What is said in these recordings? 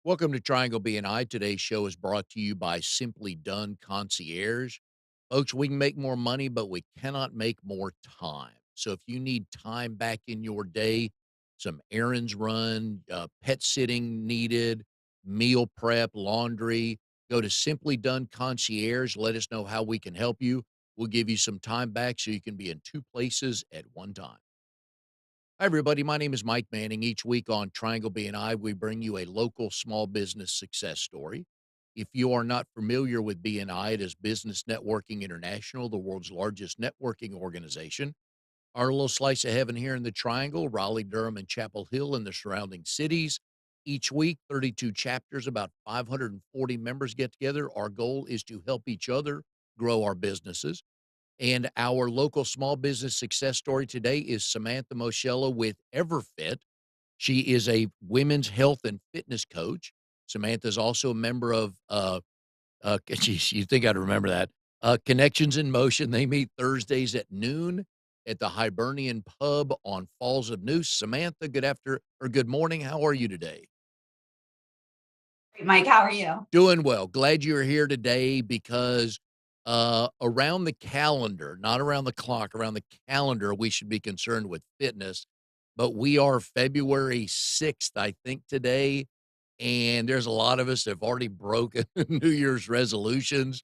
Welcome to Triangle BNI. Today's show is brought to you by Simply Done Concierge. Folks, we can make more money, but we cannot make more time. So if you need time back in your day, some errands run, pet sitting needed, meal prep, laundry, go to Simply Done Concierge. Let us know how we can help you. We'll give you some time back so you can be in two places at one time. Hi, everybody. My name is Mike Manning. Each week on Triangle BNI, we bring you a local small business success story. If you are not familiar with BNI, it is Business Networking International, the world's largest networking organization. Our little slice of heaven here in the Triangle, Raleigh, Durham, and Chapel Hill and the surrounding cities. Each week, 32 chapters, about 540 members get together. Our goal is to help each other grow our businesses. And our local small business success story today is Samantha Moschella with Everfit. She is a women's health and fitness coach. Samantha is also a member of, geez, you think I'd remember that, Connections in Motion. They meet Thursdays at noon at the Hibernian Pub on Falls of Neuse. Samantha, good morning. How are you today? Great, Mike, how are you? Doing well. Glad you're here today because around the calendar, not around the clock, around the calendar, we should be concerned with fitness. But we are February 6th, I think, today. And there's a lot of us that have already broken New Year's resolutions.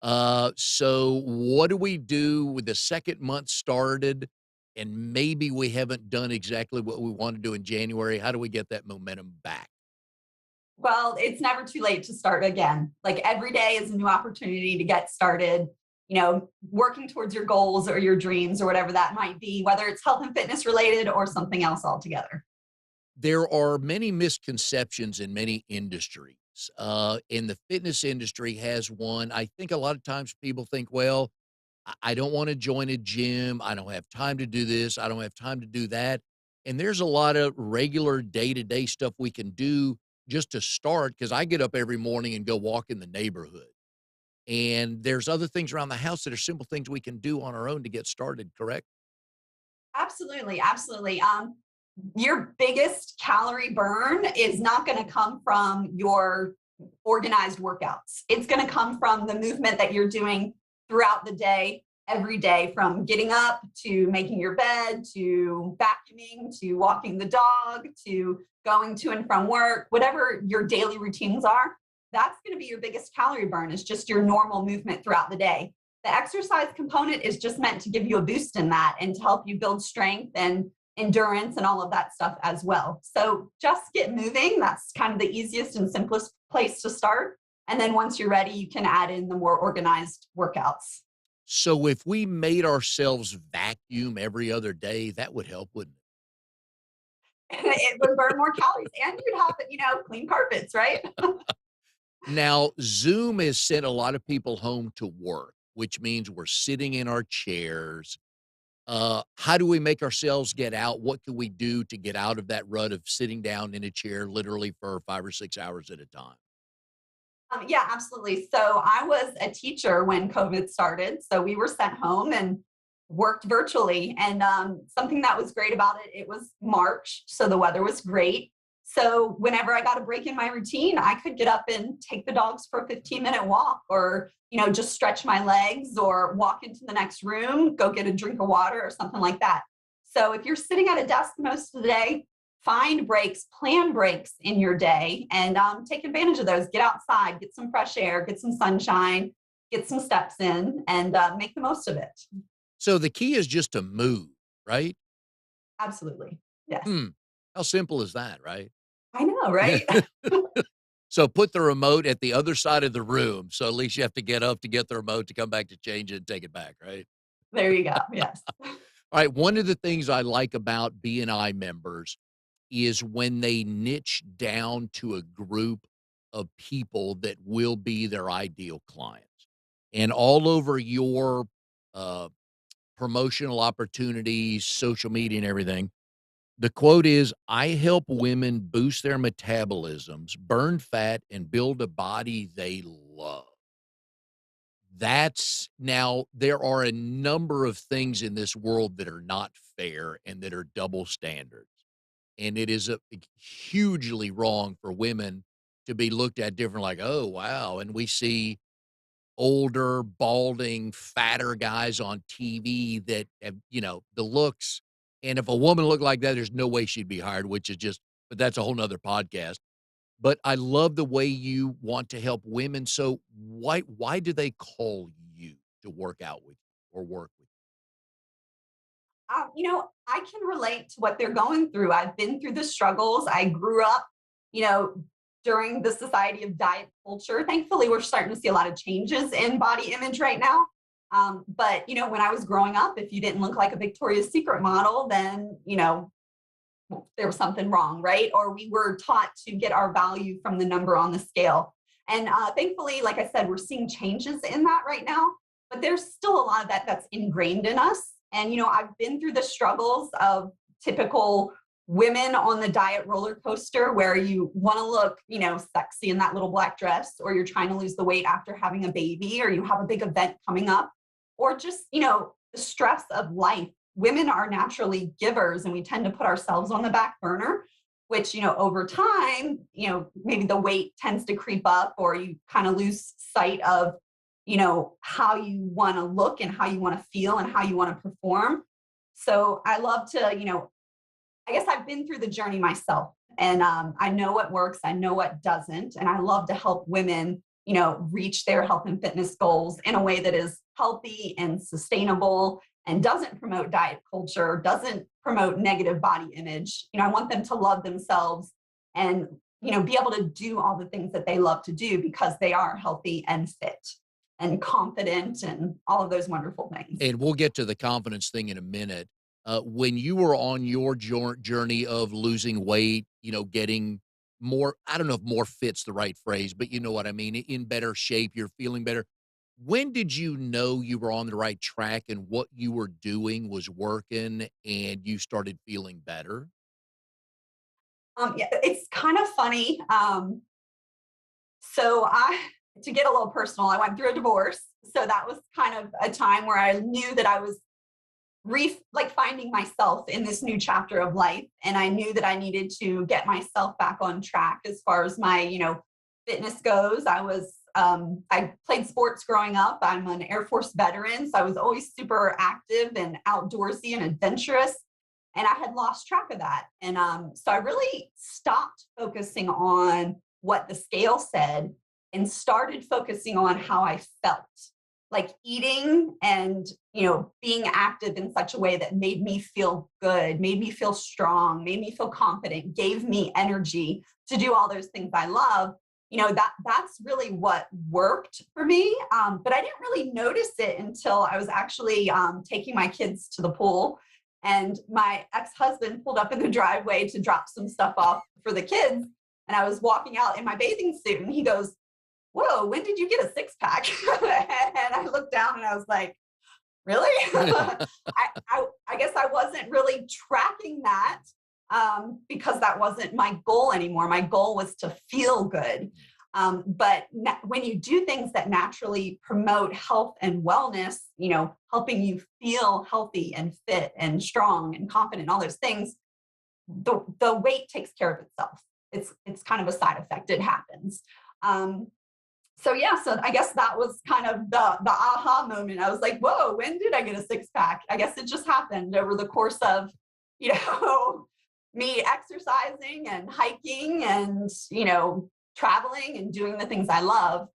So what do we do with the second month started? And maybe we haven't done exactly what we want to do in January. How do we get that momentum back? Well, it's never too late to start again. Like every day is a new opportunity to get started, working towards your goals or your dreams or whatever that might be, whether it's health and fitness related or something else altogether. There are many misconceptions in many industries. And the fitness industry has one. I think a lot of times people think, well, I don't want to join a gym. I don't have time to do this. I don't have time to do that. And there's a lot of regular day to day stuff we can do just to start. Cause I get up every morning and go walk in the neighborhood. And there's other things around the house that are simple things we can do on our own to get started, correct? Absolutely, absolutely. Your biggest calorie burn is not going to come from your organized workouts. It's going to come from the movement that you're doing throughout the day, every day, from getting up to making your bed to vacuuming to walking the dog to going to and from work, whatever your daily routines are. That's going to be your biggest calorie burn, is just your normal movement throughout the day. The exercise component is just meant to give you a boost in that and to help you build strength and endurance and all of that stuff as well. So just get moving. That's kind of the easiest and simplest place to start. And then once you're ready, you can add in the more organized workouts. So if we made ourselves vacuum every other day, that would help, wouldn't it? It would burn more calories and you'd have, clean carpets, right? Now, Zoom has sent a lot of people home to work, which means we're sitting in our chairs. How do we make ourselves get out? What can we do to get out of that rut of sitting down in a chair literally for 5 or 6 hours at a time? Yeah, absolutely. So I was a teacher when COVID started. So we were sent home and worked virtually. And something that was great about it, it was March. So the weather was great. So whenever I got a break in my routine, I could get up and take the dogs for a 15-minute walk or, just stretch my legs or walk into the next room, go get a drink of water or something like that. So if you're sitting at a desk most of the day, find breaks, plan breaks in your day, and take advantage of those. Get outside, get some fresh air, get some sunshine, get some steps in, and make the most of it. So the key is just to move, right? Absolutely. Yes. Hmm. How simple is that, right? I know, right? So put the remote at the other side of the room. So at least you have to get up to get the remote to come back to change it and take it back, right? There you go. Yes. All right. One of the things I like about BNI members is when they niche down to a group of people that will be their ideal clients. And all over your uh, promotional opportunities, social media, and everything, the quote is, I help women boost their metabolisms, burn fat, and build a body they love. That's now, there are a number of things in this world that are not fair and that are double standards. And it is hugely wrong for women to be looked at different, like, "Oh, wow," and we see older, balding, fatter guys on TV that have, the looks, and if a woman looked like that, there's no way she'd be hired, which is just but that's a whole nother podcast. But I love the way you want to help women, so why do they call you to work out with you or work with I can relate to what they're going through. I've been through the struggles. I grew up, you know, during the society of diet culture. Thankfully, we're starting to see a lot of changes in body image right now. But when I was growing up, if you didn't look like a Victoria's Secret model, then there was something wrong, right? Or we were taught to get our value from the number on the scale. And thankfully, like I said, we're seeing changes in that right now, but there's still a lot of that that's ingrained in us. And, I've been through the struggles of typical women on the diet roller coaster where you want to look, sexy in that little black dress, or you're trying to lose the weight after having a baby, or you have a big event coming up, or just, the stress of life. Women are naturally givers and we tend to put ourselves on the back burner, which, over time, maybe the weight tends to creep up or you kind of lose sight of, how you want to look and how you want to feel and how you want to perform. So I love to, I guess I've been through the journey myself and I know what works, I know what doesn't. And I love to help women, reach their health and fitness goals in a way that is healthy and sustainable and doesn't promote diet culture, doesn't promote negative body image. I want them to love themselves and, be able to do all the things that they love to do because they are healthy and fit and confident and all of those wonderful things. and we'll get to the confidence thing in a minute. When you were on your journey of losing weight, getting more, I don't know if more fit's the right phrase, but you know what I mean, in better shape, you're feeling better. When did you know you were on the right track and what you were doing was working and you started feeling better? Yeah, it's kind of funny. So to get a little personal, I went through a divorce. So that was kind of a time where I knew that I was like finding myself in this new chapter of life. And I knew that I needed to get myself back on track as far as my, fitness goes. I played sports growing up. I'm an Air Force veteran. So I was always super active and outdoorsy and adventurous. And I had lost track of that. And so I really stopped focusing on what the scale said and started focusing on how I felt, like eating and being active in such a way that made me feel good, made me feel strong, made me feel confident, gave me energy to do all those things I love. That's really what worked for me. But I didn't really notice it until I was actually taking my kids to the pool, and my ex-husband pulled up in the driveway to drop some stuff off for the kids. And I was walking out in my bathing suit, and he goes, "Whoa, when did you get a six pack?" And I looked down and I was like, "Really?" I guess I wasn't really tracking that because that wasn't my goal anymore. My goal was to feel good. But when you do things that naturally promote health and wellness, helping you feel healthy and fit and strong and confident, all those things, the weight takes care of itself. It's kind of a side effect. It happens. So yeah, so I guess that was kind of the aha moment. I was like, whoa, when did I get a six pack? I guess it just happened over the course of, me exercising and hiking and, traveling and doing the things I love.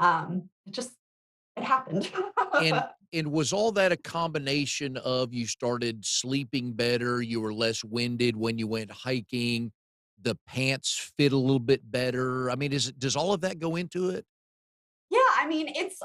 It happened. And was all that a combination of you started sleeping better, you were less winded when you went hiking, the pants fit a little bit better? I mean, does all of that go into it? Yeah, I mean, it's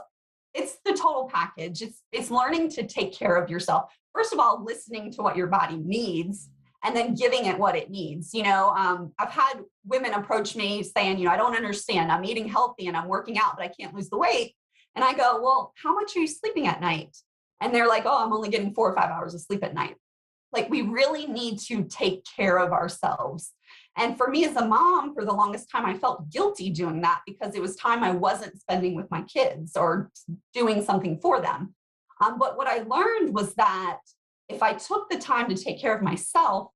the total package. It's learning to take care of yourself. First of all, listening to what your body needs and then giving it what it needs. I've had women approach me saying, I don't understand. I'm eating healthy and I'm working out, but I can't lose the weight. And I go, well, how much are you sleeping at night? And they're like, oh, I'm only getting 4 or 5 hours of sleep at night. Like, we really need to take care of ourselves. And for me as a mom, for the longest time, I felt guilty doing that because it was time I wasn't spending with my kids or doing something for them. But what I learned was that if I took the time to take care of myself,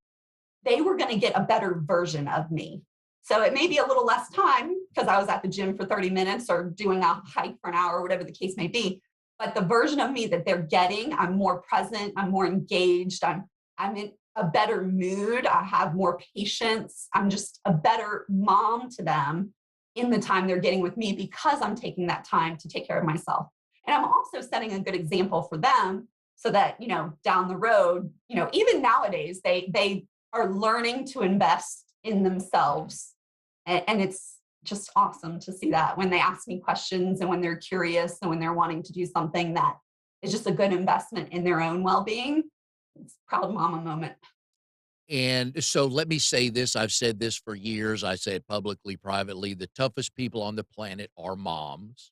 they were going to get a better version of me. So it may be a little less time because I was at the gym for 30 minutes or doing a hike for an hour or whatever the case may be. But the version of me that they're getting, I'm more present, I'm more engaged, I'm in a better mood, I have more patience, I'm just a better mom to them in the time they're getting with me because I'm taking that time to take care of myself. And I'm also setting a good example for them so that, down the road, even nowadays, they are learning to invest in themselves. And it's just awesome to see that when they ask me questions and when they're curious and when they're wanting to do something that is just a good investment in their own well-being. It's proud mama moment. And so let me say this, I've said this for years, I say it publicly, privately, the toughest people on the planet are moms,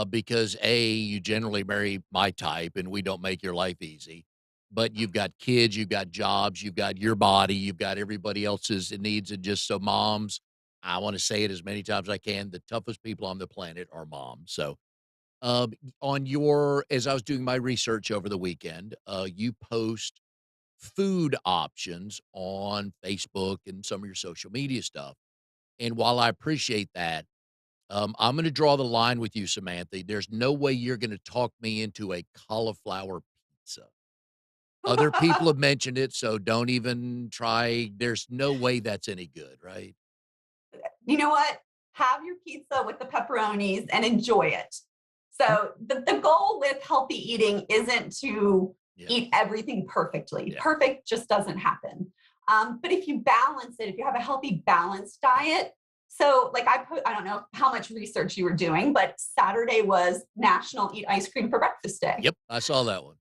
because A, you generally marry my type and we don't make your life easy. But you've got kids, you've got jobs, you've got your body, you've got everybody else's needs. And just so moms, I want to say it as many times as I can, the toughest people on the planet are moms. So on your as I was doing my research over the weekend, you post food options on Facebook and some of your social media stuff. And while I appreciate that, I'm going to draw the line with you, Samantha. There's no way you're going to talk me into a cauliflower pizza. Other people have mentioned it, so don't even try. There's no way that's any good, right? You know what? Have your pizza with the pepperonis and enjoy it. Mm, So the goal with healthy eating isn't to yeah, eat everything perfectly. yeah, Perfect just doesn't happen. But if you balance it, if you have a healthy, balanced diet, so like I don't know how much research you were doing, but Saturday was National Eat Ice Cream for Breakfast Day. yep. I saw that one.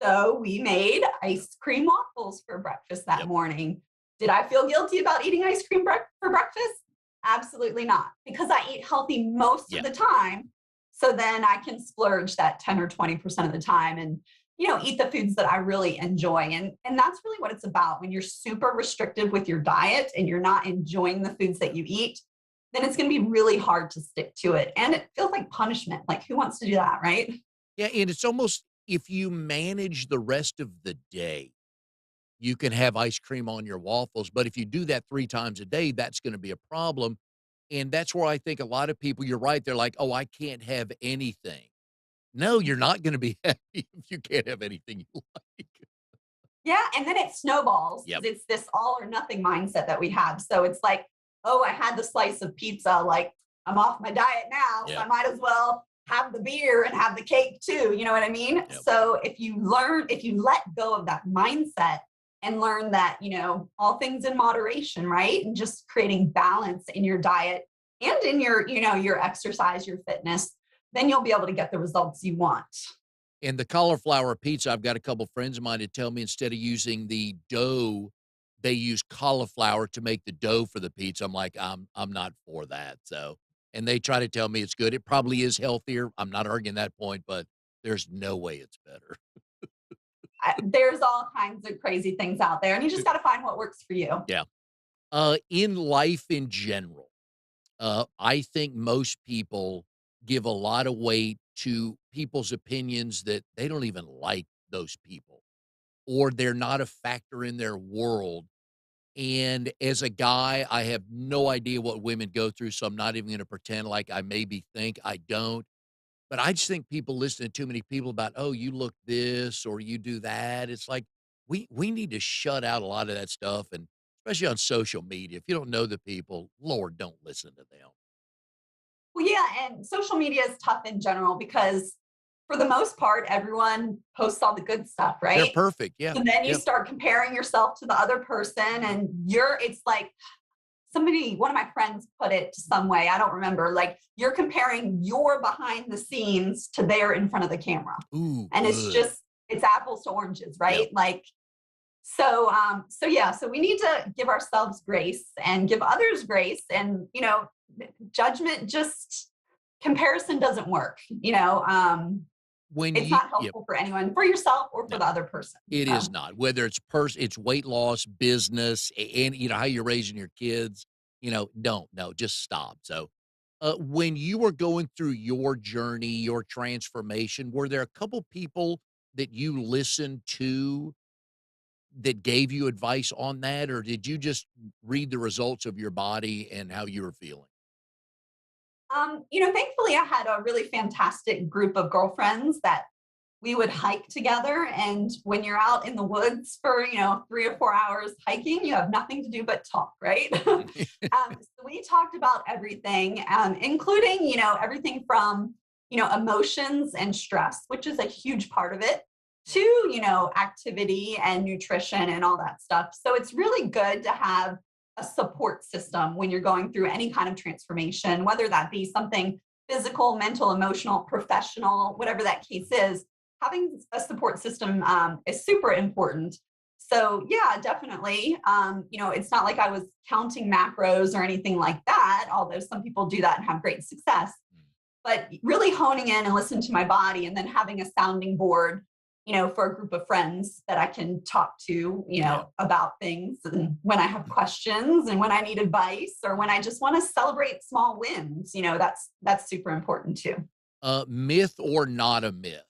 So we made ice cream waffles for breakfast that Yep, morning. Did I feel guilty about eating ice cream for breakfast? Absolutely not, because I eat healthy most of yeah. the time. So then I can splurge that 10 or 20% of the time and eat the foods that I really enjoy. And that's really what it's about. When you're super restrictive with your diet and you're not enjoying the foods that you eat, then it's going to be really hard to stick to it. And it feels like punishment. Like who wants to do that, right? Yeah, and it's almost if you manage the rest of the day, you can have ice cream on your waffles, but if you do that 3 times a day, that's gonna be a problem, and that's where I think a lot of people you're right, they're like, "Oh, I can't have anything." No, you're not gonna be happy if you can't have anything you like. Yeah, and then it snowballs Yep, because it's this all or nothing mindset that we have. So it's like, oh, I had the slice of pizza, like I'm off my diet now, so yep, I might as well have the beer and have the cake too. You know what I mean? yep, So if you let go of that mindset and learn that, all things in moderation, right? And just creating balance in your diet and in your exercise, your fitness, then you'll be able to get the results you want. and the cauliflower pizza, I've got a couple friends of mine that tell me instead of using the dough, they use cauliflower to make the dough for the pizza. I'm like, I'm not for that, so and they try to tell me it's good. It probably is healthier. I'm not arguing that point, but there's no way it's better. There's all kinds of crazy things out there, and you just got to find what works for you. Yeah. In life in general, I think most people give a lot of weight to people's opinions that they don't even like those people or they're not a factor in their world. And as a guy, I have no idea what women go through, so I'm not even going to pretend like I maybe think I don't. But I just think people listen to too many people about, "Oh, you look this or you do that." It's like we need to shut out a lot of that stuff, and especially on social media. If you don't know the people, Lord, don't listen to them. Well, yeah, and social media is tough in general because for the most part, everyone posts all the good stuff, They're right? perfect. Yeah. So then you Yep. start comparing yourself to the other person, and it's like one of my friends put it some way, I don't remember, like you're comparing your behind the scenes to their in front of the camera. Ooh, And good. it's apples to oranges, Yep. right? Like, so yeah, so we need to give ourselves grace and give others grace. And judgment, just comparison doesn't work. When It's you not yep. helpful for anyone, for yourself or for No, the other person. it is So not. Whether it's weight loss, business, and how you're raising your kids, don't. No, just stop. So, when you were going through your journey, your transformation, were there a couple people that you listened to that gave you advice on that, or did you just read the results of your body and how you were feeling? Thankfully, I had a really fantastic group of girlfriends that we would hike together. And when you're out in the woods for, 3 or 4 hours hiking, you have nothing to do but talk, right? Mhm. So we talked about everything, including, everything from, emotions and stress, which is a huge part of it, to, activity and nutrition and all that stuff. So it's really good to have a support system when you're going through any kind of transformation, whether that be something physical, mental, emotional, professional, whatever that case is. Having a support system is super important. So yeah, definitely. It's not like I was counting macros or anything like that, although some people do that and have great success. But really honing in and listening to my body, and then having a sounding board, for a group of friends that I can talk to, Yeah. about things, and when I have questions and when I need advice or when I just want to celebrate small wins, that's super important too. Myth or not a myth?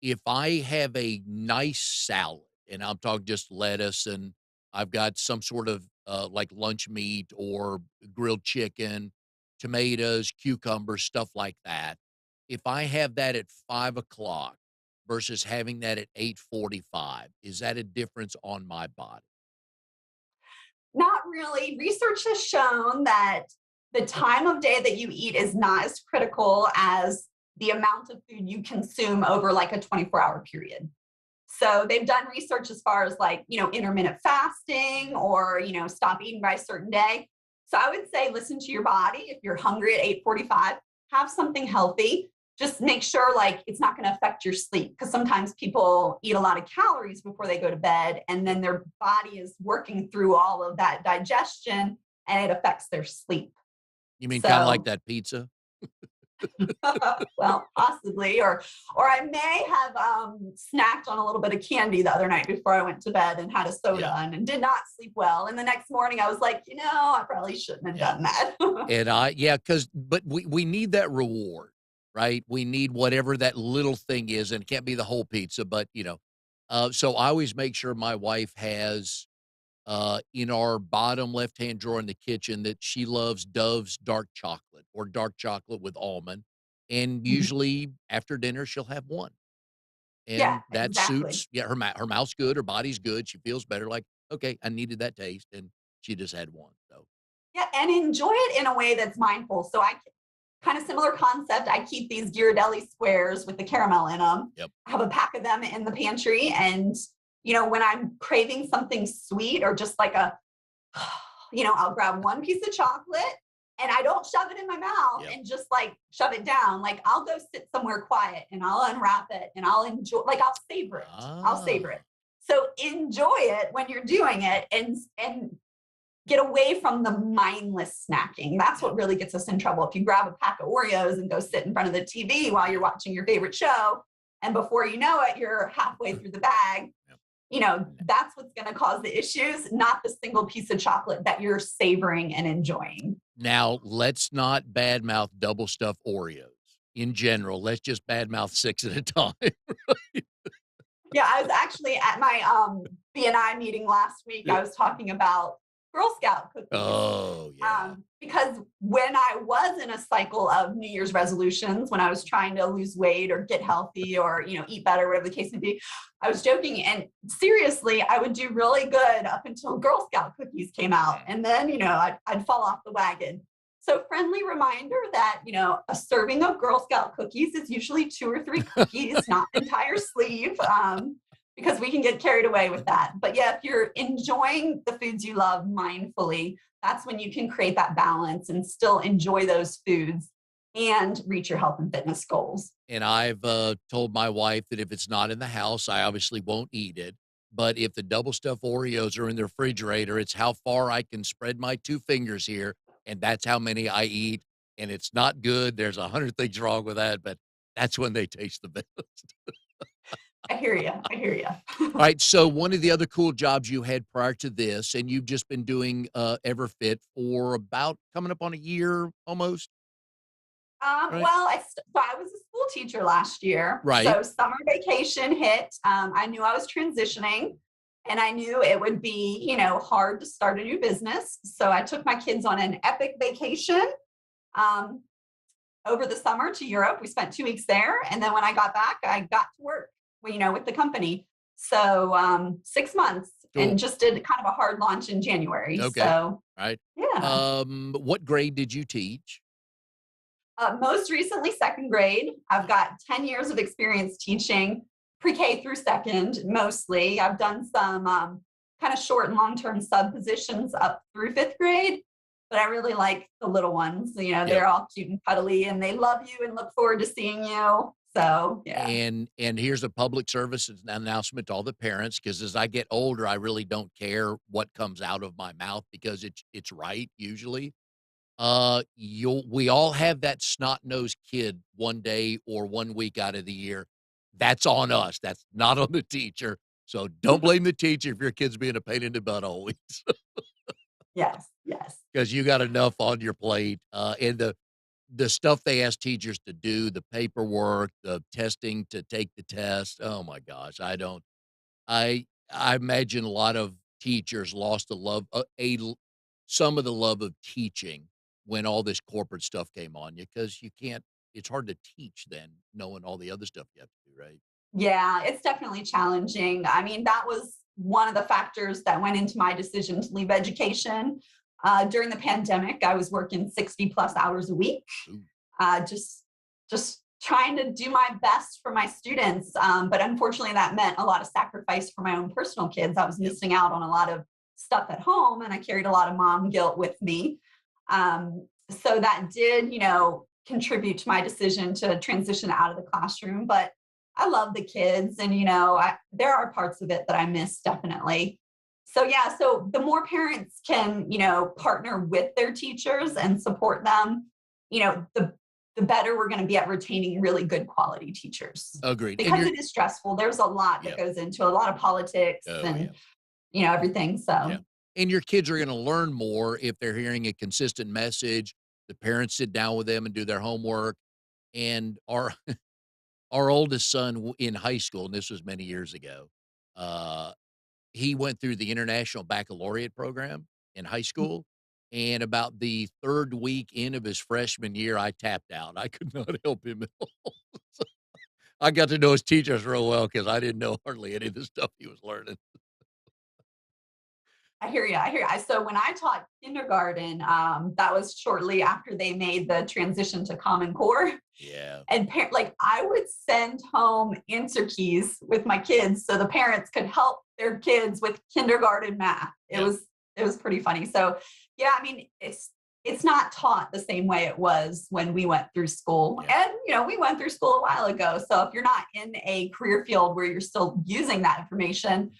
If I have a nice salad, and I'm talking just lettuce, and I've got some sort of like lunch meat or grilled chicken, tomatoes, cucumbers, stuff like that. If I have that at 5 o'clock versus having that at 8:45, is that a difference on my body? Not really. Research has shown that the time of day that you eat is not as critical as the amount of food you consume over like a 24-hour period. So they've done research as far as like, intermittent fasting or, stop eating by a certain day. So I would say listen to your body. If you're hungry at 8:45, have something healthy. Just make sure like it's not going to affect your sleep, because sometimes people eat a lot of calories before they go to bed and then their body is working through all of that digestion and it affects their sleep. You mean kind of like So that pizza? well, possibly, or I may have snacked on a little bit of candy the other night before I went to bed and had a Yeah, soda and did not sleep well. And the next morning, I was like, I probably shouldn't have yeah. done that. And yeah, because but we need that reward, right? We need whatever that little thing is, and it can't be the whole pizza, but, so I always make sure my wife has, in our bottom left-hand drawer in the kitchen, that she loves Dove's dark chocolate or dark chocolate with almond, and usually after dinner, she'll have one, Yeah, and that exactly. suits yeah, her mouth's good, her body's good, she feels better, like, "Okay, I needed that taste," and she just had one, so, Yeah, and enjoy it in a way that's mindful. So I kind of similar concept. I keep these Ghirardelli squares with the caramel in them. yep. I have a pack of them in the pantry, and when I'm craving something sweet or just like I'll grab one piece of chocolate and I don't shove it in my mouth Yep. and just like shove it down. Like I'll go sit somewhere quiet and I'll unwrap it and I'll enjoy, like I'll savor it. I'll savor it. Ah. So enjoy it when you're doing it, and get away from the mindless snacking. That's Yep. what really gets us in trouble. If you grab a pack of Oreos and go sit in front of the TV while you're watching your favorite show, and before you know it, you're halfway through the bag, Yep. that's what's going to cause the issues, not the single piece of chocolate that you're savoring and enjoying. Now, let's not badmouth double stuffed Oreos in general. Let's just badmouth 6 at a time. Yeah, I was actually at my BNI meeting last week. Yeah. I was talking about Girl Scout cookies. Oh, yeah. Because when I was in a cycle of New Year's resolutions, when I was trying to lose weight or get healthy or eat better, whatever the case may be, I was joking. And seriously, I would do really good up until Girl Scout cookies came out, Mm. and then I'd fall off the wagon. So friendly reminder that a serving of Girl Scout cookies is usually 2 or 3 cookies, not entire sleeve. Because we can get carried away with that. But yeah, if you're enjoying the foods you love mindfully, that's when you can create that balance and still enjoy those foods and reach your health and fitness goals. And I've told my wife that if it's not in the house, I obviously won't eat it. But if the double stuffed Oreos are in the refrigerator, it's how far I can spread my 2 fingers here. And that's how many I eat. And it's not good. There's 100 things wrong with that, but that's when they taste the best. I hear you. I hear you. Alright, so one of the other cool jobs you had prior to this, and you've just been doing, Everfit for about coming up on a year almost, right? So I was a school teacher last year. Right. So summer vacation hit. I knew I was transitioning. And I knew it would be, hard to start a new business. So I took my kids on an epic vacation um, over the summer to Europe. We spent 2 weeks there. And then when I got back, I got to work, with the company. So 6 months Cool. and just did kind of a hard launch in January. Okay. So Right. yeah. What grade did you teach? Most recently, second grade. I've got 10 years of experience teaching pre-K through second, mostly. I've done some kind of short and long-term sub positions up through fifth grade, but I really like the little ones. Yep. They're all cute and cuddly, and they love you and look forward to seeing you. So yeah. And here's a public service announcement to all the parents, because as I get older, I really don't care what comes out of my mouth because it's right usually. We all have that snot-nosed kid one day or 1 week out of the year. That's on us. That's not on the teacher. So don't blame the teacher if your kid's being a pain in the butt always, Yes, yes. because you got enough on your plate. And the stuff they ask teachers to do, the paperwork, the testing to take the test. Oh my gosh, I don't. I imagine a lot of teachers lost the love, some of the love of teaching when all this corporate stuff came on you, because you can't. It's hard to teach then, knowing all the other stuff you have to do, right? Yeah, it's definitely challenging. I mean, that was one of the factors that went into my decision to leave education. During the pandemic, I was working 60 plus hours a week, Ooh, uh, just just trying to do my best for my students. But unfortunately, that meant a lot of sacrifice for my own personal kids. I was yep. missing out on a lot of stuff at home, and I carried a lot of mom guilt with me. So that did, contribute to my decision to transition out of the classroom. But I love the kids, and there are parts of it that I miss definitely. So yeah, so the more parents can, partner with their teachers and support them, the better we're going to be at retaining really good quality teachers. Agreed. And Because you're, it is stressful. There's a lot that yeah. goes into a lot of politics Oh yeah. and everything. Yeah. So And your kids are going to learn more if they're hearing a consistent message. The parents sit down with them and do their homework. And our oldest son in high school, and this was many years ago, uh, he went through the International Baccalaureate program in high school, and about the 3rd week in of his freshman year, I tapped out. I could not help him at all. I got to know his teachers real well because I didn't know hardly any of the stuff he was learning. I hear you. I hear you. So when I taught kindergarten, that was shortly after they made the transition to Common Core. Yeah. And like I would send home answer keys with my kids so the parents could help their kids with kindergarten math. It Yep. was it was pretty funny. So yeah, I mean it's not taught the same way it was when we went through school. Yeah. And we went through school a while ago. So if you're not in a career field where you're still using that information,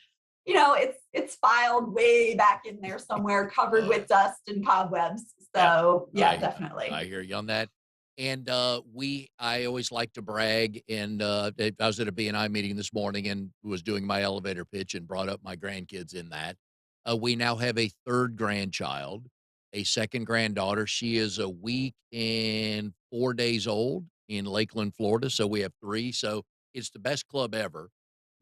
it's filed way back in there somewhere, covered Oh, yeah. with dust and cobwebs. Yeah. So yeah, I definitely. I hear you on that. And, I always like to brag, and, I was at a BNI meeting this morning and was doing my elevator pitch and brought up my grandkids in that. We now have a 3rd grandchild, a 2nd granddaughter. She is a week and 4 days old in Lakeland, Florida, so we have 3, so it's the best club ever.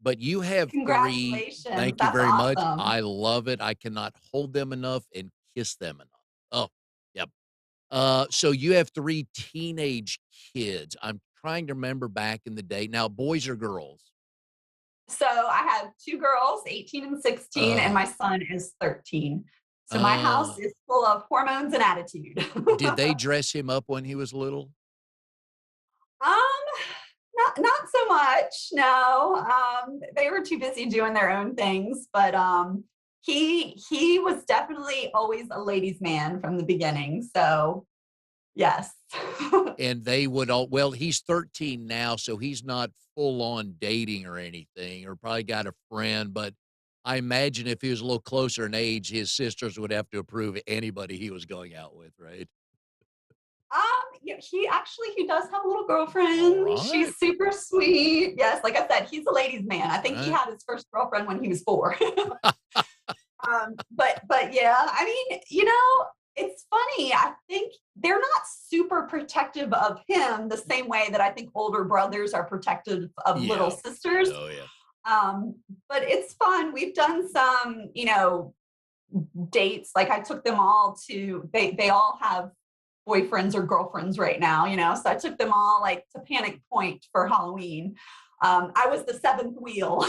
But you have 3. Congratulations. Thank you That's very much. awesome. I love it. I cannot hold them enough and kiss them enough. Oh, yep. So you have 3 teenage kids. I'm trying to remember back in the day. Now, boys or girls? So I have two girls, 18 and 16, and Uh, my son is 13. So my uh, house is full of hormones and attitude. did they dress him up when he was little? Um, not so much. No. They were too busy doing their own things, but he was definitely always a ladies' man from the beginning. So yes. And they would all, well, he's 13 now, so he's not full on dating or anything, or probably got a friend, but I imagine if he was a little closer in age, his sisters would have to approve anybody he was going out with, right? Yeah, he does have a little All girlfriend. right. She's super sweet. Yes, like I said, he's a ladies' man. I think he Right. had his first girlfriend when he was 4. But yeah, I mean, it's funny. I think they're not super protective of him the same way that I think older brothers are protective of little Yeah. sisters. Oh, yeah. Um, but it's fun. We've done some, dates. Like I took them all to they all have boyfriends or girlfriends right now, So I took them all like to Panic Point for Halloween. I was the seventh wheel.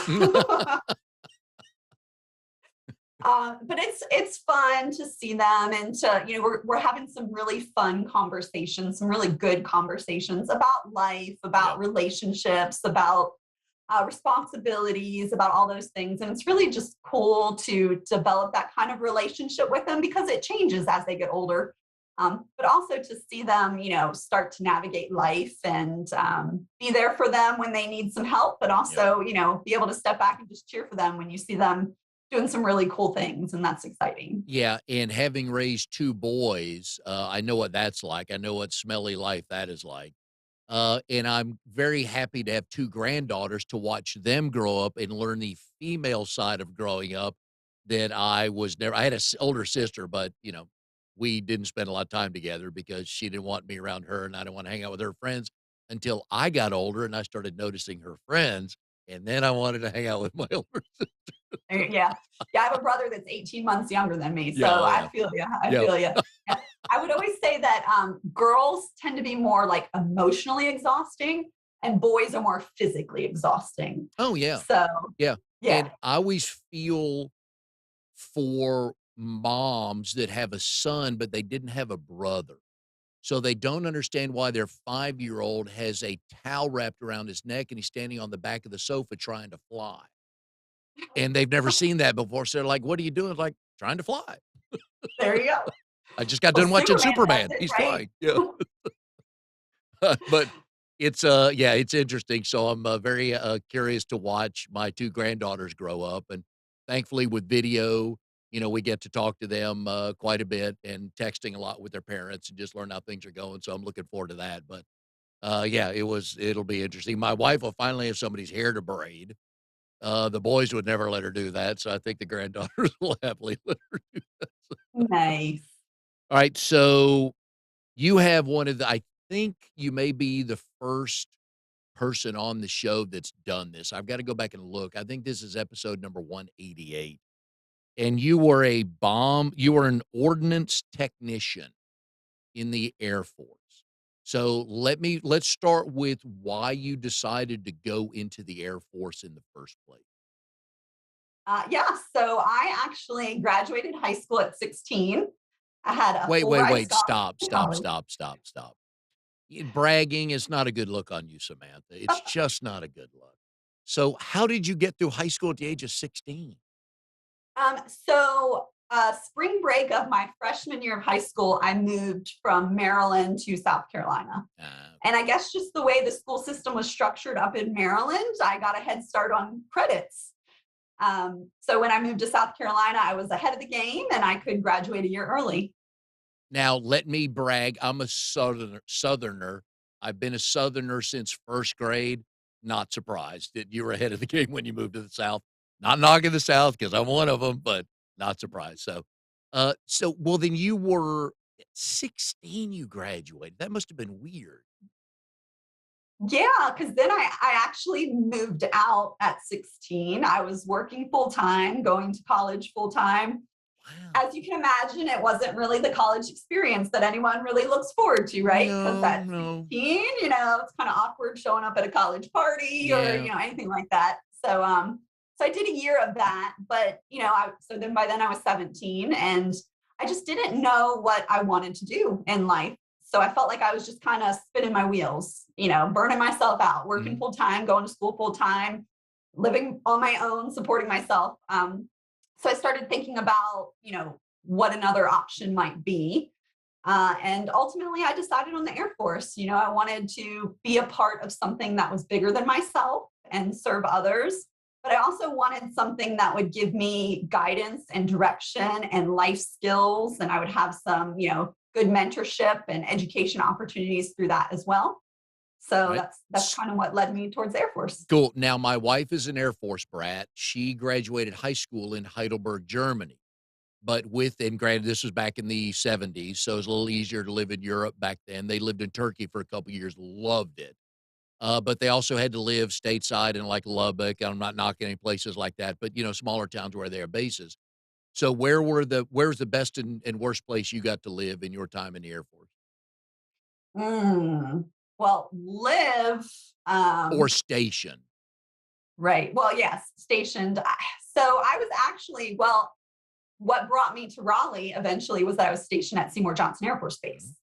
But it's fun to see them and to we're having some really fun conversations, some really good conversations about life, Yeah. about relationships, about responsibilities, about all those things. And it's really just cool to develop that kind of relationship with them because it changes as they get older. But also to see them, start to navigate life and be there for them when they need some help, but Yeah. also, be able to step back and just cheer for them when you see them doing some really cool things. And that's exciting. Yeah, and having raised 2 boys, I know what that's like. I know what smelly life that is like. And I'm very happy to have 2 granddaughters to watch them grow up and learn the female side of growing up that I was never I had a older sister, but, we didn't spend a lot of time together because she didn't want me around her, and I didn't wanna hang out with her friends until I got older and I started noticing her friends, and then I wanted to hang out with my older Yeah. Yeah. I have a brother that's 18 months younger than me. Yeah, So oh, I yeah. feel you. I Yeah. feel you. Yeah. I would always say that girls tend to be more like emotionally exhausting and boys are more physically exhausting. Oh, yeah. So, Yeah, yeah. and I always feel for moms that have a son, but they didn't have a brother. So they don't understand why their 5-year-old has a towel wrapped around his neck and he's standing on the back of the sofa trying to fly. And they've never seen that before. So they're like, "What are you doing?" Like, "Trying to fly. There you go. I just got Well, done watching Superman does Superman. it, He's right? flying." Yeah. But it's, yeah, it's interesting. So I'm, very, curious to watch my 2 granddaughters grow up, and thankfully with video, we get to talk to them, quite a bit and texting a lot with their parents and just learn how things are going, so I'm looking forward to that, but, yeah, it'll be interesting. My wife will finally have somebody's hair to braid. The boys would never let her do that, so I think the granddaughters will happily let her do that. Nice. Alright, so you have one of the I think you may be the first person on the show that's done this. I've gotta go back and look. I think this is episode number 188, and you were an ordnance technician in the Air Force. So let's start with why you decided to go into the Air Force in the first place. Yeah. So I actually graduated high school at 16. I had a Wait, full wait, ride wait, scholarship stop, to stop, college. stop, stop, stop. Bragging is not a good look on you, Samantha. It's just not a good look. So how did you get through high school at the age of 16? Spring break of my freshman year of high school, I moved from Maryland to South Carolina. And I guess just the way the school system was structured up in Maryland, I got a head start on credits. So when I moved to South Carolina, I was ahead of the game and I could graduate a year early. Now, let me brag. I'm a Southerner. I've been a Southerner since 1st grade. Not surprised that you were ahead of the game when you moved to the South. Not knocking the South because I'm one of them, but not surprised. Well, then you were at 16 you graduated. That must have been weird. Yeah, because then I actually moved out at 16. I was working full time, going to college full time. Wow. As you can imagine, it wasn't really the college experience that anyone really looks forward to, right? Because No, at no. 16, it's kind of awkward showing up at a college party or, Yeah. anything like that. So I did a year of that, but so then by then I was 17 and I just didn't know what I wanted to do in life. So I felt like I was just kind of spinning my wheels, burning myself out, working Mhm. full time, going to school full time, living on my own, supporting myself. So I started thinking about, what another option might be. And ultimately, I decided on the Air Force. I wanted to be a part of something that was bigger than myself and serve others. But I also wanted something that would give me guidance and direction and life skills. And I would have some, good mentorship and education opportunities through that as well. So Right. that's kind of what led me towards the Air Force. Cool. Now, my wife is an Air Force brat. She graduated high school in Heidelberg, Germany. But and granted, this was back in the 70s, so it was a little easier to live in Europe back then. They lived in Turkey for a couple years, loved it. but they also had to live stateside in like Lubbock. I'm not knocking any places like that, but smaller towns where they have bases. So where's the best and worst place you got to live in your time in the Air Force Well, live, or station? right. Well, yes, stationed. So I was actually, well, what brought me to Raleigh eventually was that I was stationed at Seymour Johnson Air Force Base. Mhm.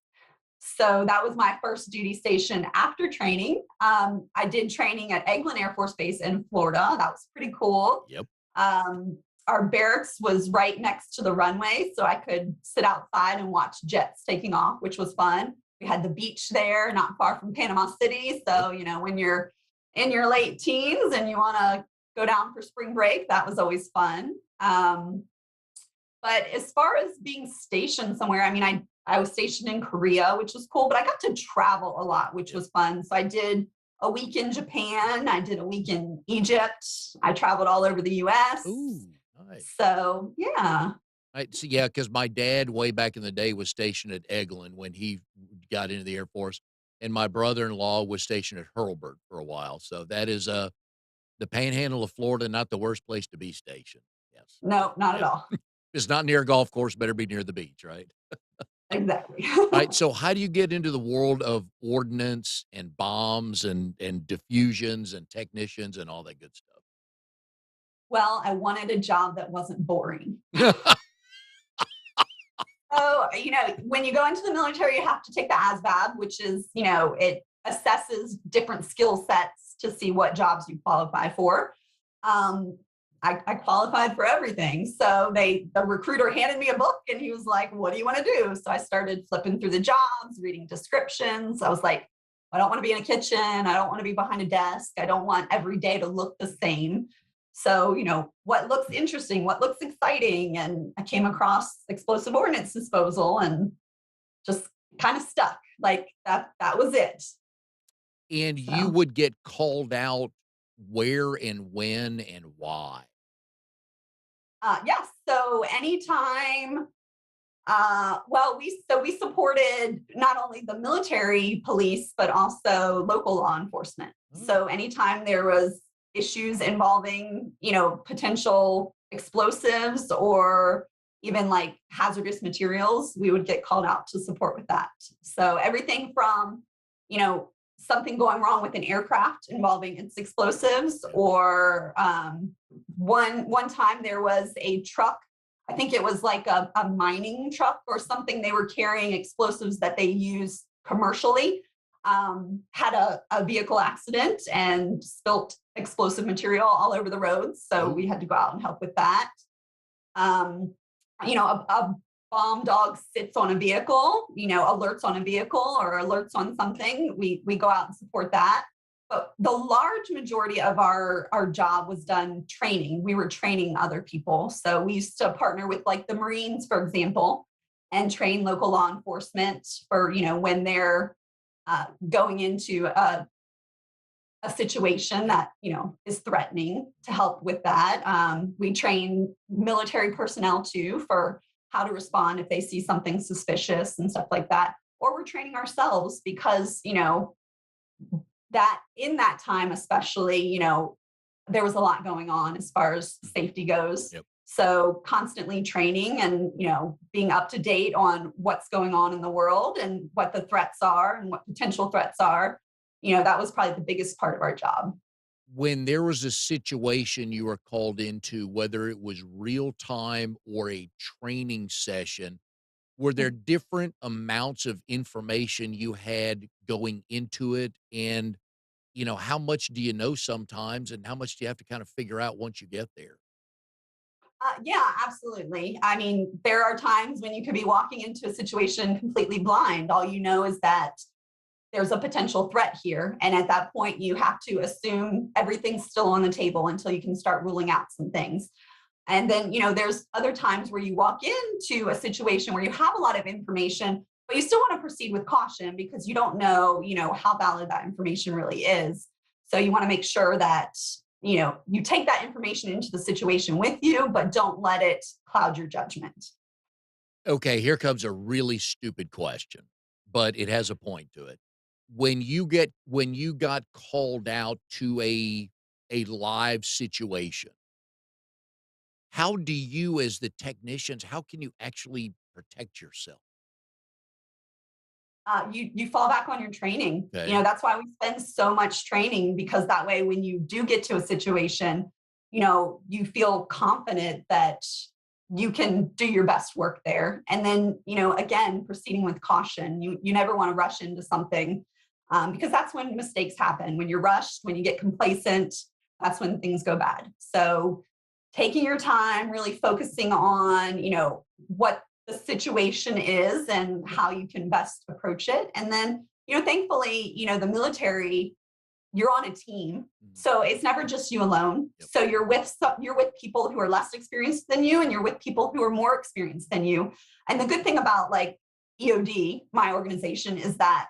So that was my first duty station after training. I did training at Eglin Air Force Base in Florida. That was pretty cool. Yep. Um, our barracks was right next to the runway, so I could sit outside and watch jets taking off, which was fun. We had the beach there, not far from Panama City. Yep. So, when you're in your late teens and you want to go down for spring break, that was always fun. But as far as being stationed somewhere, I mean, I was stationed in Korea, which was cool, but I got to travel a lot, which Yep. was fun. So I did a week in Japan, I did a week in Egypt, I traveled all over the US. Ooh, nice. So yeah. I see, yeah, because my dad way back in the day was stationed at Eglin when he got into the Air Force, and my brother-in-law was stationed at Hurlburt for a while. So that is the Panhandle of Florida, not the worst place to be stationed. Yes. No, not at Yep. all. It's not near a golf course, better be near the beach, right? Exactly. Alright, so how do you get into the world of ordnance and bombs and diffusions and technicians and all that good Well, I wanted a job that wasn't boring. stuff? So, when you go into the military, you have to take the ASVAB, which is, it assesses different skill sets to see what jobs you qualify for. Um, I qualified for everything. So the recruiter handed me a book and he was like, "What do you want to do?" So I started flipping through the jobs, reading descriptions. I was like, I don't want to be in a kitchen. I don't want to be behind a desk. I don't want every day to look the same. So, what looks interesting, what looks exciting. And I came across explosive ordnance disposal and just kind of stuck. Like that was it. And you So would get called out where and when and why? yes. So anytime well, we supported not only the military police but also local law enforcement. Oh, So anytime there was issues involving, potential explosives or even like hazardous materials, we would get called out to support with that. So everything from, you know, something going wrong with an aircraft involving its explosives, yeah. or one time there was a truck, I think it was like a mining truck or something. They were carrying explosives that they use commercially. Had a vehicle accident and spilt explosive material all over the roads. So Oh, we had to go out and help with that. Um, a bomb dog sits on a vehicle, alerts on a vehicle or alerts on something. We go out and support that. But the large majority of our job was done training. We were training other people. So we used to partner with like the Marines, for example, and train local law enforcement for, when they're going into a situation that, is threatening, to help with that. We train military personnel too for how to respond if they see something suspicious and stuff like that. Or we're training ourselves because, that in that time, especially, there was a lot going on as far as safety goes. yep. So constantly training and, being up to date on what's going on in the world and what the threats are and what potential threats are, that was probably the biggest part of our job. When there was a situation you were called into, whether it was real time or a training session, were there different amounts of information you had going into it? And, how much do you know sometimes and how much do you have to kind of figure out once you get there? Yeah, absolutely. I mean, there are times when you could be walking into a situation completely blind. All you know is that there's a potential threat here. And at that point, you have to assume everything's still on the table until you can start ruling out some things. And then, there's other times where you walk into a situation where you have a lot of information, but you still want to proceed with caution because you don't know, how valid that information really is. So you want to make sure that, you take that information into the situation with you, but don't let it cloud your judgment. Okay, here comes a really stupid question, but it has a point to it. when you got called out to a live situation, how do you as the technicians, how can you actually protect yourself? You fall back on your training. You Okay. know, that's why we spend so much training, because that way, when you do get to a situation, you know, you feel confident that you can do your best work there. And then, you know, again, proceeding with caution. You never want to rush into something, because that's when mistakes happen. When you're rushed, when you get complacent, that's when things go bad. So taking your time, really focusing on, you know, what the situation is and how you can best approach it. And then, you know, thankfully, you know, the military, you're on a team. Mhm. So it's never just you alone. Yep. So you're with people who are less experienced than you, and you're with people who are more experienced than you. And the good thing about like EOD, my organization, is that,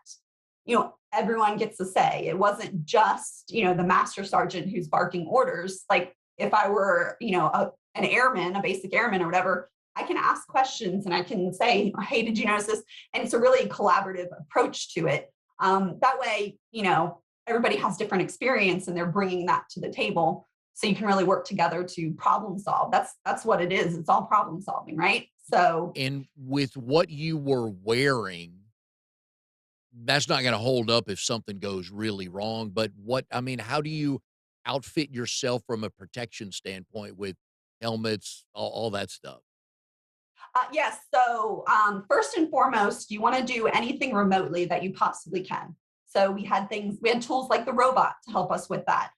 you know, everyone gets a say. It wasn't just, you know, the master sergeant who's barking orders. Like if I were, you know, an airman, a basic airman or whatever, I can ask questions and I can say, hey, did you notice this? And it's a really collaborative approach to it. That way, you know, everybody has different experience and they're bringing that to the table. So you can really work together to problem solve. That's what it is. It's all problem solving, right? So And with what you were wearing, that's not gonna hold up if something goes really wrong, but what I mean, how do you outfit yourself from a protection standpoint with helmets, all that stuff? yes. So first and foremost, you want to do anything remotely that you possibly can. So we had tools like the robot to help us with that.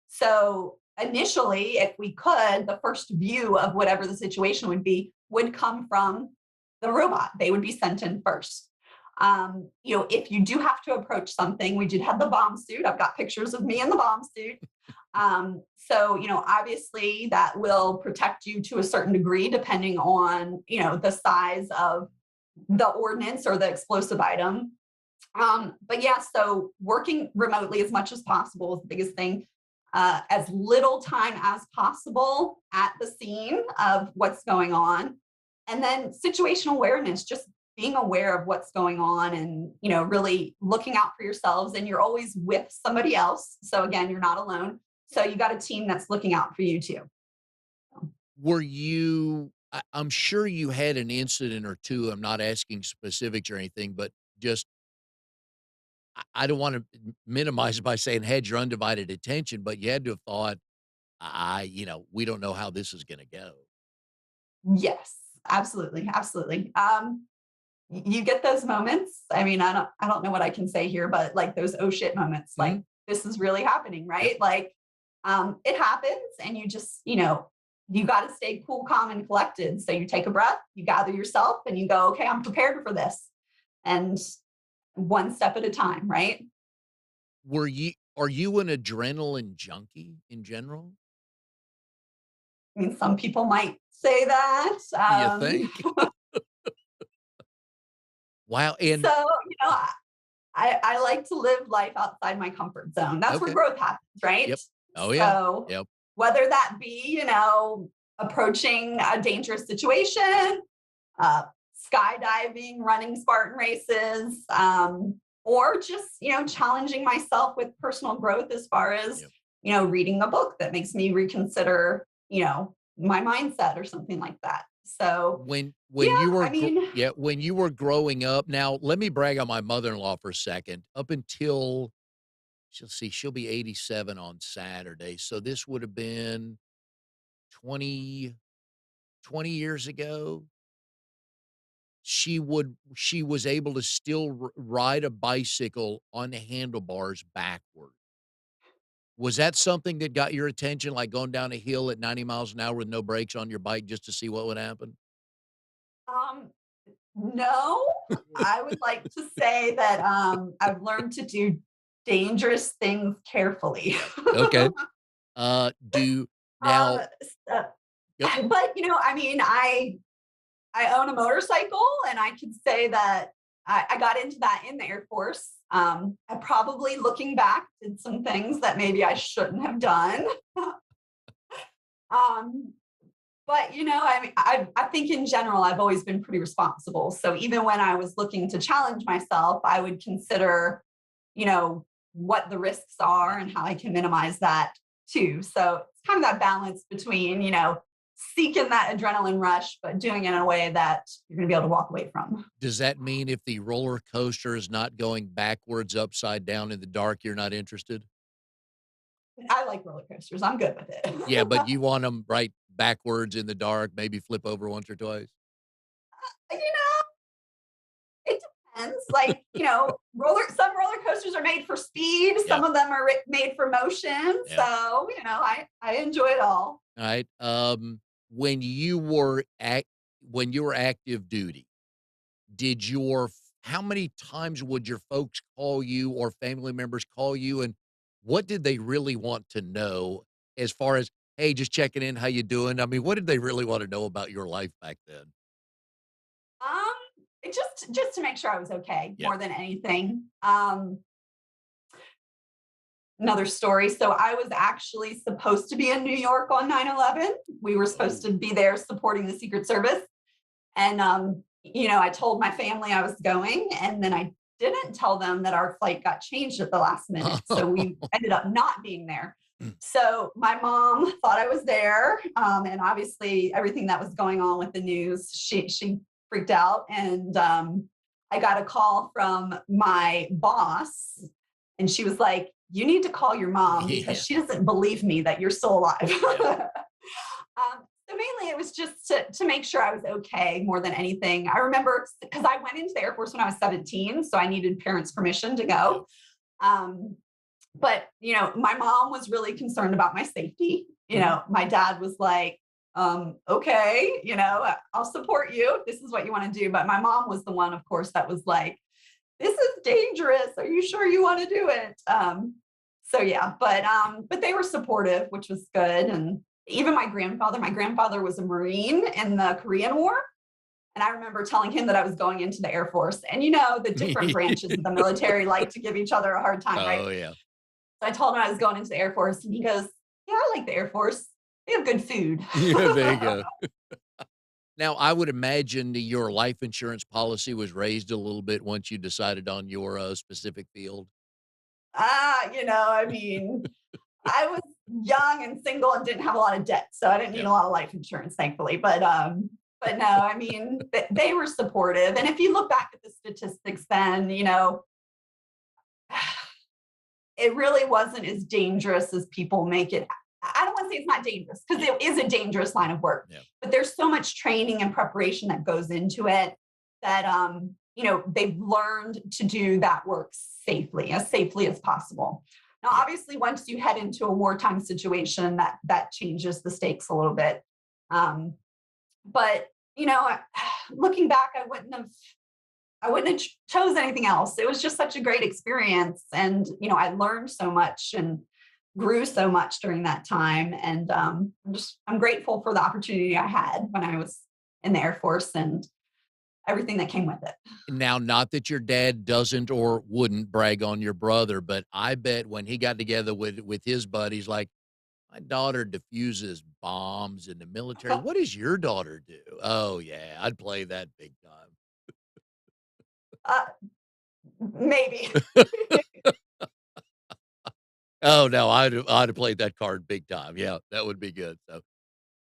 So initially, if we could, the first view of whatever the situation would come from the robot. They would be sent in first. You know, if you do have to approach something, we did have the bomb suit. I've got pictures of me in the bomb suit. So, you know, obviously that will protect you to a certain degree, depending on, you know, the size of the ordnance or the explosive item. But yeah, so working remotely as much as possible is the biggest thing. As little time as possible at the scene of what's going on. And then situational awareness, just being aware of what's going on and, you know, really looking out for yourselves. And you're always with somebody else. So again, you're not alone. So you got a team that's looking out for you too. Were you I'm sure you had an incident or 2, I'm not asking specifics or anything, but just I don't wanna minimize it by saying had your undivided attention, but you had to have thought, you know, we don't know how this is gonna go." Yes, absolutely. Absolutely. You get those moments. I mean, I don't know what I can say here, but like those oh shit moments, like Mhm. this is really happening, Yep. right? Like it happens and you just, you know, you got to stay cool, calm, and collected. So you take a breath, you gather yourself, and you go, okay, I'm prepared for this. And one step at a time, right? Are you an adrenaline junkie in general? I mean, some people might say that. You think? Wow, So, and you know, I like to live life outside my comfort zone. That's where okay. growth happens, right? Yep. Oh, yeah. So Yep. whether that be, you know, approaching a dangerous situation, uh, skydiving, running Spartan races, or just, you know, challenging myself with personal growth as far as, Yep. you know, reading a book that makes me reconsider, you know, my mindset or something like that. So, When yeah, you were I mean, when you were growing up now, let me brag on my mother-in-law for a second. Up until she'll be 87 on Saturday, so this would have been 20 20 years ago. She was able to still ride a bicycle on the handlebars backward. Was that something that got your attention, like going down a hill at 90 miles an hour with no brakes on your bike just to see what would happen? um, no, I would like to say that I've learned to do dangerous things carefully. Okay. Do um, now so- Yep. but you know, I mean, I own a motorcycle, and I could say that I got into that in the Air Force. I probably, looking back, did some things that maybe I shouldn't have done. um, but you know, I mean, I think in general, I've always been pretty responsible. So even when I was looking to challenge myself, I would consider, what the risks are and how I can minimize that too. So it's kind of that balance between, seeking that adrenaline rush, but doing it in a way that you're going to be able to walk away from. Does that mean if the roller coaster is not going backwards, upside down in the dark, you're not interested? I like roller coasters. I'm good with Yeah, it. but you want them right backwards in the dark, maybe flip over once or twice? you know, it depends. Like, some roller coasters are made for speed, Yeah, some of them are made for motion. yeah. So, I enjoy it all. Alright, when you were when you were active duty, did your f how many times would your folks call you or family members call you, and what did they really want to know as far as, "Hey, just checking in, how you doing?" I mean, what did they really wanna know about your life back then? Um, just to make sure I was okay Yeah. more than anything. Another story. So I was actually supposed to be in New York on 9/11. We were supposed Oh. to be there supporting the Secret Service. And, I told my family I was going, and then I didn't tell them that our flight got changed at the last minute. So we ended up not being there. So my mom thought I was there. And obviously, everything that was going on with the news, she freaked out. And I got a call from my boss, and she was like, "You need to call your mom because Yeah, she doesn't believe me that you're still alive." yeah. So mainly it was just to make sure I was okay more than anything. I remember because I went into the Air Force when I was 17, so I needed parents' permission to Yep. go. Um, but my mom was really concerned about my safety. Mhm. My dad was like, okay, I'll support you if this is what you want to do. But my mom was the one, of course, that was like, this is dangerous. Are you sure you want to do it? So yeah, but they were supportive, which was good. And even my grandfather was a Marine in the Korean War. And I remember telling him that I was going into the Air Force. And the different branches of the military like to give each other a hard time, right? Oh, yeah. So I told him I was going into the Air Force, and he goes, "Yeah, I like the Air Force. They have good food." Yeah, there you go. Now, I would imagine that your life insurance policy was raised a little bit once you decided on your, specific field? I mean, I was young and single and didn't have a lot of debt, so I didn't need Yep. a lot of life insurance, thankfully. But no, I mean, they were supportive. And if you look back at the statistics, then it really wasn't as dangerous as people make it. I don't want to say it's not dangerous because it is a dangerous line of work, Yeah. but there's so much training and preparation that goes into it that they've learned to do that work safely as possible. Now, Yeah. obviously, once you head into a wartime situation, that changes the stakes a little bit. Um, but looking back, I wouldn't have chose anything else. It was just such a great experience, and I learned so much and grew so much during that time. And I'm grateful for the opportunity I had when I was in the Air Force and everything that came with it. Now, not that your dad doesn't or wouldn't brag on your brother, but I bet when he got together with his buddies, like, "My daughter diffuses bombs in the military. What does your daughter do?" "Oh, yeah, I'd play that big time." uh, Maybe. Oh, no, I'd have played that card big time. Yeah, that would be good, so,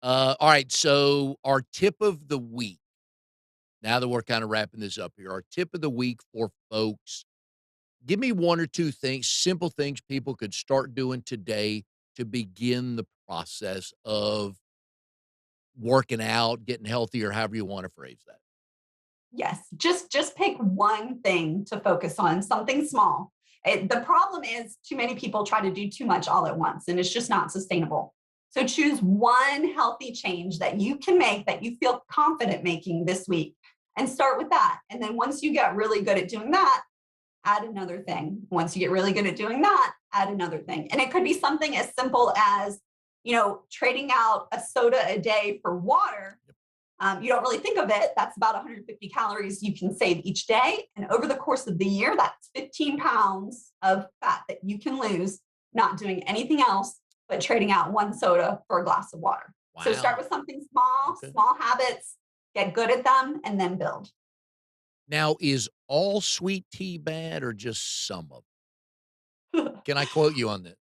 alright, so our tip of the week, now that we're kinda wrapping this up here, our tip of the week for folks, give me 1 or 2 things, simple things people could start doing today to begin the process of working out, getting healthy, or however you wanna phrase that. Yes, just pick one thing to focus on, something small. The problem is too many people try to do too much all at once, and it's just not sustainable. So choose one healthy change that you can make that you feel confident making this week, and start with that. And then once you get really good at doing that, add another thing. Once you get really good at doing that, add another thing. And it could be something as simple as, trading out a soda a day for water. You don't really think of it. That's about 150 calories you can save each day. And over the course of the year, that's 15 pounds of fat that you can lose not doing anything else but trading out one soda for a glass of water. So start with Wow. something small, Okay. small habits, get good at them, and then build. Now, is all sweet tea bad or just some of it? Can I quote you on this?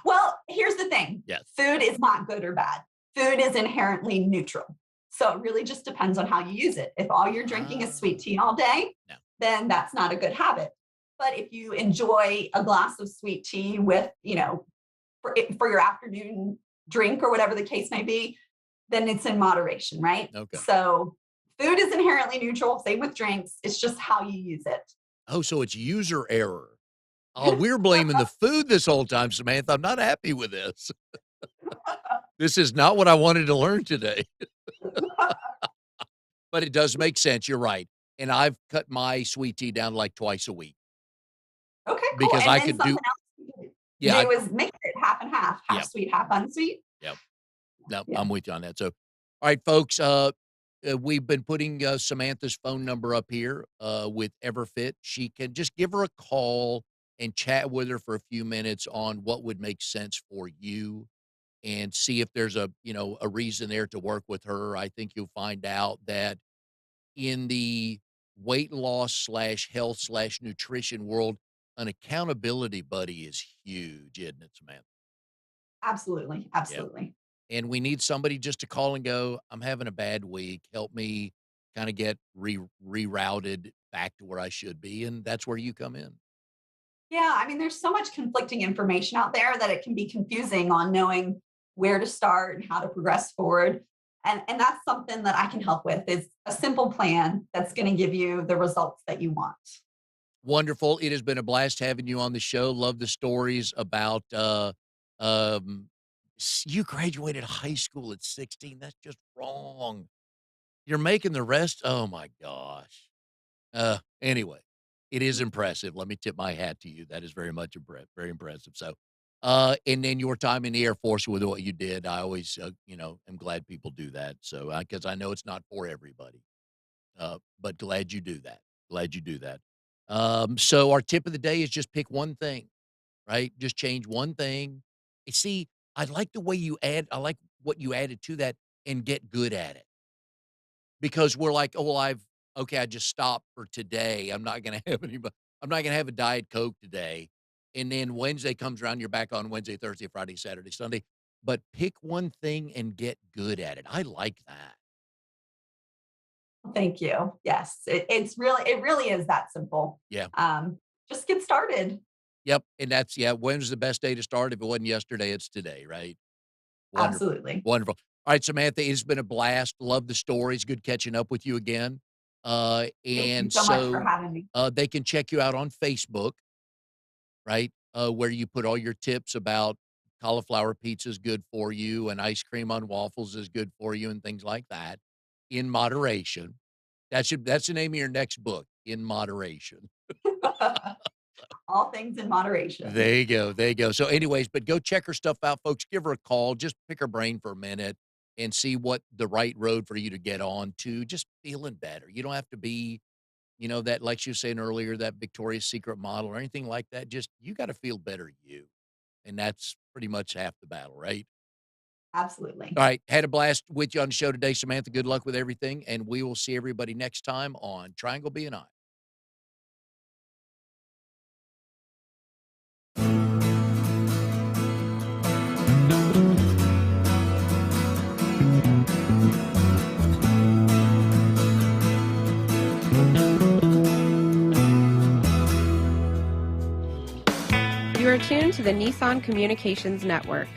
Well, here's the thing. Yes. Food is not good or bad. Food is inherently neutral. So it really just depends on how you use it. If all you're drinking is sweet tea all day, No. then that's not a good habit. But if you enjoy a glass of sweet tea with, for your afternoon drink or whatever the case may be, then it's in moderation, right? Okay. So food is inherently neutral, same with drinks. It's just how you use it. Oh, so it's user error. Oh, we're blaming the food this whole time, Samantha. I'm not happy with this. This is not what I wanted to learn today. But it does make sense. You're right. And I've cut my sweet tea down like twice a week Okay, cool. because And I then could something do, else you yeah, can do is mix it half and half, yeah, half sweet, half unsweet. yeah. No, Yeah. I'm with you on that. So, all right, folks, we've been putting Samantha's phone number up here with Everfit. She can just give her a call and chat with her for a few minutes on what would make sense for you and see if there's a reason there to work with her. I think you'll find out that in the weight loss slash health slash nutrition world, an accountability buddy is huge, isn't it, Samantha? Absolutely. Yeah. Absolutely. And we need somebody just to call and go, I'm having a bad week. Help me kind of get rerouted back to where I should be. And that's where you come in. Yeah. I mean, there's so much conflicting information out there that it can be confusing on knowing where to start and how to progress forward. And that's something that I can help with is a simple plan that's going to give you the results that you want. Wonderful. It has been a blast having you on the show. Love the stories about um you graduated high school at 16. That's just wrong. You're making the rest. Oh my gosh. Anyway, it is impressive. Let me tip my hat to you. That is very much very impressive. So, and then your time in the Air Force with what you did, I always, am glad people do that. So, because I know it's not for everybody, but glad you do that. Glad you do that. So our tip of the day is just pick one thing, right? Just change one thing. And see, I like the way I like what you added to that and get good at it because we're like, oh, well, okay, I just stopped for today. I'm not going to have I'm not going to have a Diet Coke today. And then Wednesday comes around, you're back on Wednesday, Thursday, Friday, Saturday, Sunday. But pick one thing and get good at it. I like that. Thank you. Yes, it really is that simple. Yeah. Just get started. Yep. And yeah. When's the best day to start? If it wasn't yesterday, it's today, right? Wonderful. Absolutely. Wonderful. All right, Samantha, it's been a blast. Love the stories. Good catching up with you again. Thank you And so much for so having me. they can check you out on Facebook, right? Where you put all your tips about cauliflower pizza is good for you and ice cream on waffles is good for you and things like that in moderation. That's the name of your next book, In Moderation. All things in moderation. There you go. There you go. So, anyways, but go check her stuff out, folks. Give her a call. Just pick her brain for a minute and see what the right road for you to get on to. Just feeling better. You don't have to be, that, like she was saying earlier, that Victoria's Secret model or anything like that. Just, you got to feel better, you. And that's pretty much half the battle, right? Absolutely. All right. Had a blast with you on the show today, Samantha. Good luck with everything. And we will see everybody next time on Triangle BNI. You are tuned to the Nissan Communications Network.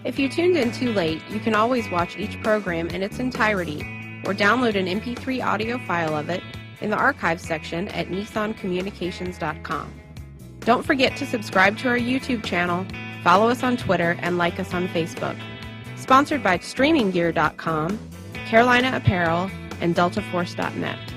If you tuned in too late, you can always watch each program in its entirety or download an MP3 audio file of it in the archives section at nissancommunications.com. Don't forget to subscribe to our YouTube channel, follow us on Twitter, and like us on Facebook. Sponsored by StreamingGear.com, Carolina Apparel, and DeltaForce.net.